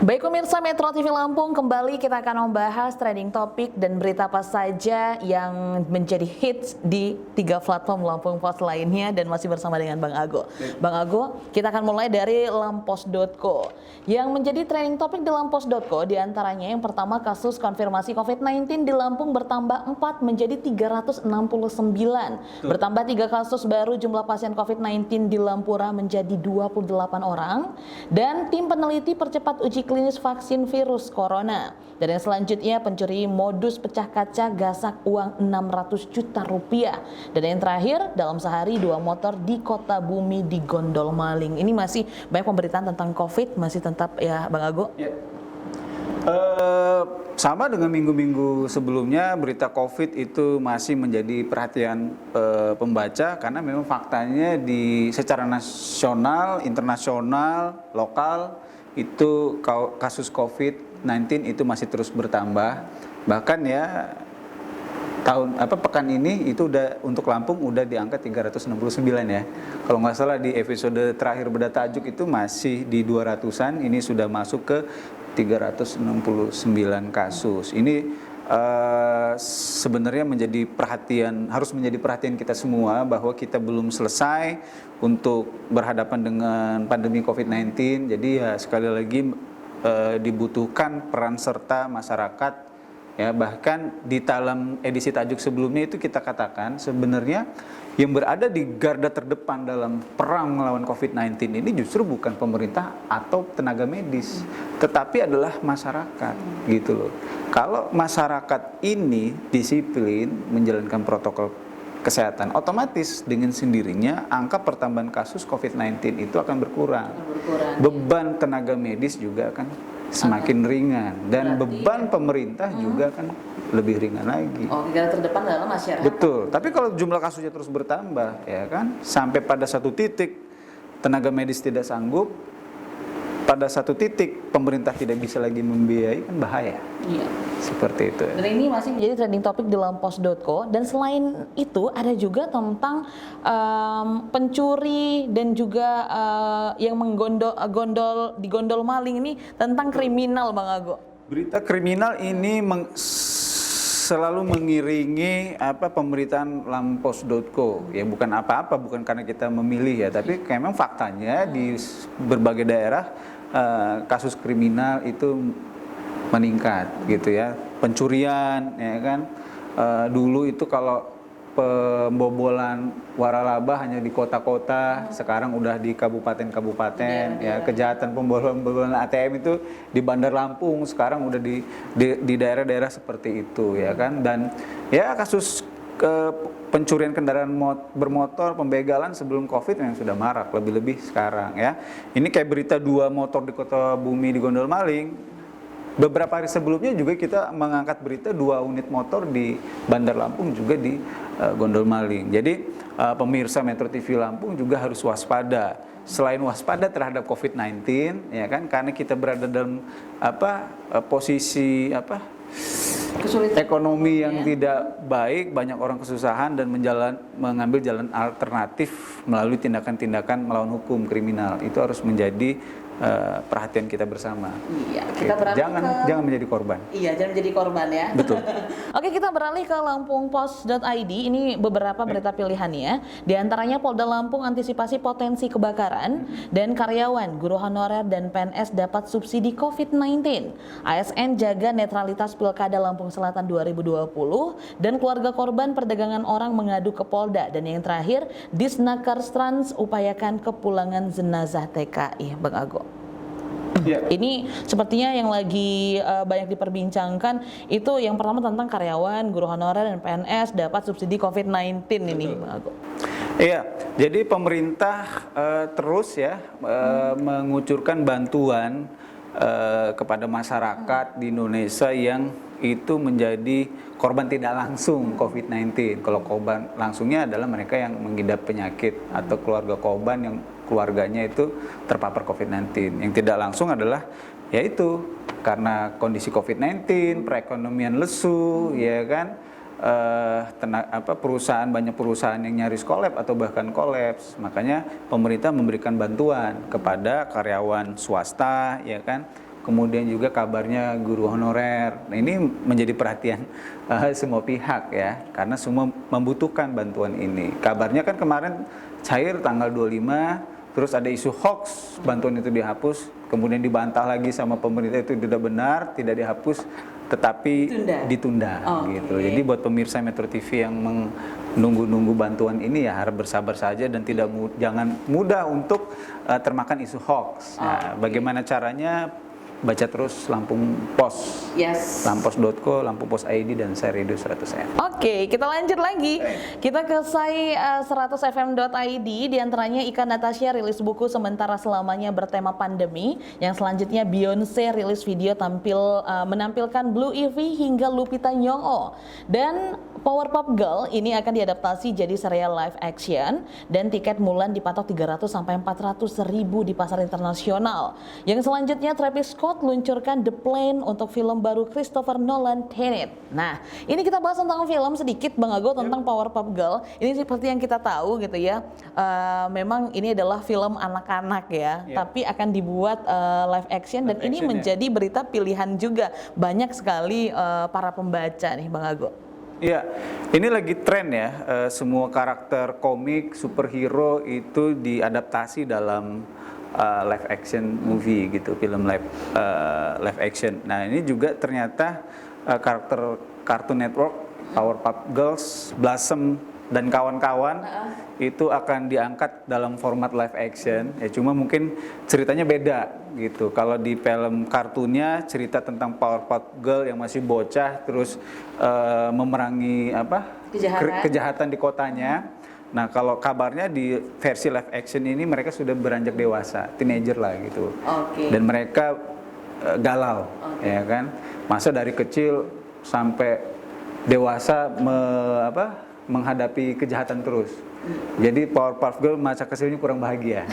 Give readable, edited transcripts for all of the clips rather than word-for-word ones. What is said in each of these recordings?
Baik pemirsa Metro TV Lampung, kembali kita akan membahas trending topik dan berita apa saja yang menjadi hits di 3 platform Lampung Post lainnya, dan masih bersama dengan Bang Ago. Bang Ago, kita akan mulai dari lampos.co. Yang menjadi trending topik di lampos.co diantaranya yang pertama, kasus konfirmasi COVID-19 di Lampung bertambah 4 menjadi 369. Bertambah 3 kasus baru, jumlah pasien COVID-19 di Lampura menjadi 28 orang. Dan tim peneliti percepat uji klinis vaksin virus corona. Dan yang selanjutnya, pencuri modus pecah kaca gasak uang 600 juta rupiah. Dan yang terakhir, dalam sehari 2 motor di Kota Bumi digondol maling. Ini masih banyak pemberitaan tentang COVID, masih tetap ya Bang Ago? Ya. Sama dengan minggu-minggu sebelumnya, berita COVID itu masih menjadi perhatian pembaca karena memang faktanya secara nasional, internasional, lokal itu kasus COVID-19 itu masih terus bertambah. Bahkan ya pekan ini itu udah untuk Lampung udah di angka 369 ya. Kalau nggak salah di episode terakhir Beda Tajuk itu masih di 200-an, ini sudah masuk ke 369 kasus. Ini sebenarnya harus menjadi perhatian kita semua bahwa kita belum selesai untuk berhadapan dengan pandemi COVID-19. Jadi ya sekali lagi dibutuhkan peran serta masyarakat. Ya, bahkan di dalam edisi tajuk sebelumnya itu kita katakan sebenarnya yang berada di garda terdepan dalam perang melawan COVID-19 ini justru bukan pemerintah atau tenaga medis, tetapi adalah masyarakat, gitu loh. Kalau masyarakat ini disiplin menjalankan protokol kesehatan, otomatis dengan sendirinya angka pertambahan kasus COVID-19 itu akan berkurang. Beban tenaga medis juga akan semakin ringan, dan beban pemerintah juga kan lebih ringan lagi. Oh, garda terdepan adalah masyarakat. Betul. Tapi kalau jumlah kasusnya terus bertambah, ya kan, sampai pada satu titik tenaga medis tidak sanggup, pada satu titik pemerintah tidak bisa lagi membiayai, kan bahaya. Iya. Seperti itu. Dan ini masih menjadi trending topik di lampos.co. Dan selain itu ada juga tentang pencuri dan juga yang digondol maling ini, tentang kriminal Bang Ago. Berita kriminal ini selalu mengiringi pemberitaan lampos.co. Ya bukan apa-apa, bukan karena kita memilih ya, tapi memang faktanya di berbagai daerah kasus kriminal itu meningkat gitu ya. Pencurian ya kan, dulu itu kalau pembobolan waralaba hanya di kota-kota, sekarang udah di kabupaten-kabupaten ya. Kejahatan pembobolan ATM itu di Bandar Lampung, sekarang udah di daerah-daerah seperti itu ya kan. Dan ya kasus pencurian kendaraan bermotor, pembegalan sebelum COVID yang sudah marak, lebih-lebih sekarang ya. Ini kayak berita 2 motor di Kota Bumi digondol maling. Beberapa hari sebelumnya juga kita mengangkat berita 2 unit motor di Bandar Lampung juga di gondol maling. Jadi pemirsa Metro TV Lampung juga harus waspada. Selain waspada terhadap COVID-19 ya kan, karena kita berada dalam posisi kesulitan ekonomi yang tidak baik, banyak orang kesusahan dan mengambil jalan alternatif melalui tindakan-tindakan melawan hukum kriminal. Itu harus menjadi perhatian kita bersama. Iya, kita beralih jangan menjadi korban. Iya, jangan menjadi korban ya. Betul. Oke, kita beralih ke lampungpost.id. Ini beberapa berita pilihannya. Di antaranya Polda Lampung antisipasi potensi kebakaran, dan karyawan, guru honorer dan PNS dapat subsidi COVID-19. ASN jaga netralitas Pilkada Lampung Selatan 2020, dan keluarga korban perdagangan orang mengadu ke Polda. Dan yang terakhir, Disnaker Trans upayakan kepulangan jenazah TKI. Bang Ago. Yeah. Ini sepertinya yang lagi banyak diperbincangkan itu yang pertama tentang karyawan, guru honorer dan PNS dapat subsidi COVID-19 ini, Bang Ago. Iya, jadi pemerintah terus ya mengucurkan bantuan kepada masyarakat di Indonesia yang itu menjadi korban tidak langsung COVID-19. Kalau korban langsungnya adalah mereka yang mengidap penyakit atau keluarga korban yang keluarganya itu terpapar COVID-19. Yang tidak langsung adalah yaitu karena kondisi COVID-19, perekonomian lesu, ya kan, banyak perusahaan yang nyaris kolaps atau bahkan kolaps. Makanya pemerintah memberikan bantuan kepada karyawan swasta, ya kan, kemudian juga kabarnya guru honorer. Nah, ini menjadi perhatian semua pihak ya, karena semua membutuhkan bantuan ini. Kabarnya kan kemarin cair tanggal 25, terus ada isu hoax, bantuan itu dihapus, kemudian dibantah lagi sama pemerintah itu tidak benar, tidak dihapus, tetapi ditunda gitu. Jadi buat pemirsa Metro TV yang menunggu-nunggu bantuan ini ya harap bersabar saja dan jangan mudah untuk termakan isu hoax. Nah, bagaimana caranya? Baca terus Lampung Pos, lampos.co, Lampung Pos ID, dan Sai Radio 100 FM. Oke, kita lanjut lagi. Kita ke Sai 100fm.id. Di antaranya Ika Natasha rilis buku sementara selamanya bertema pandemi. Yang selanjutnya Beyonce rilis video menampilkan Blue Ivy hingga Lupita Nyong'o. Dan Powerpuff Girl ini akan diadaptasi jadi serial live action dan tiket Mulan dipatok 300 sampai 400 ribu di pasar internasional. Yang selanjutnya Travis Scott luncurkan The Plane untuk film baru Christopher Nolan Tenet. Nah, ini kita bahas tentang film sedikit Bang Ago tentang Powerpuff Girl. Ini seperti yang kita tahu gitu ya. Memang ini adalah film anak-anak ya, tapi akan dibuat live action dan ini menjadi berita pilihan juga banyak sekali para pembaca nih Bang Ago. Iya, ini lagi tren ya, semua karakter komik, superhero itu diadaptasi dalam live action movie gitu, film live action. Nah ini juga ternyata karakter Cartoon Network, Powerpuff Girls, Blossom, dan kawan-kawan itu akan diangkat dalam format live action. Ya cuma mungkin ceritanya beda gitu. Kalau di film kartunnya cerita tentang Powerpuff Girl yang masih bocah terus memerangi kejahatan di kotanya. Nah kalau kabarnya di versi live action ini mereka sudah beranjak dewasa, teenager lah gitu. Dan mereka galau, ya kan? Masa dari kecil sampai dewasa menghadapi kejahatan terus. Jadi Powerpuff Girl masa kecilnya kurang bahagia.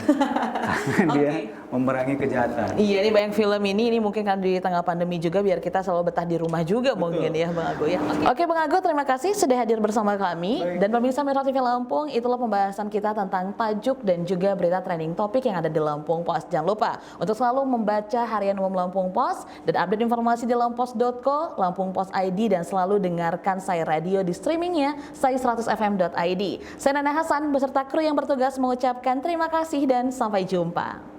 Dia memerangi kejahatan. Iya, ini banyak film ini mungkin kan di tengah pandemi juga biar kita selalu betah di rumah juga mungkin ya Bang Ago ya. Oke Bang Ago, terima kasih sudah hadir bersama kami. Dan pemirsa Metro TV Lampung, itulah pembahasan kita tentang tajuk dan juga berita trending topik yang ada di Lampung Pos. Jangan lupa untuk selalu membaca Harian Umum Lampung Pos dan update informasi di lampos.co, Lampung Pos ID, dan selalu dengarkan Sai Radio di streamingnya Sai 100fm.id. Saya Nana Hasan beserta kru yang bertugas mengucapkan terima kasih dan sampai jumpa.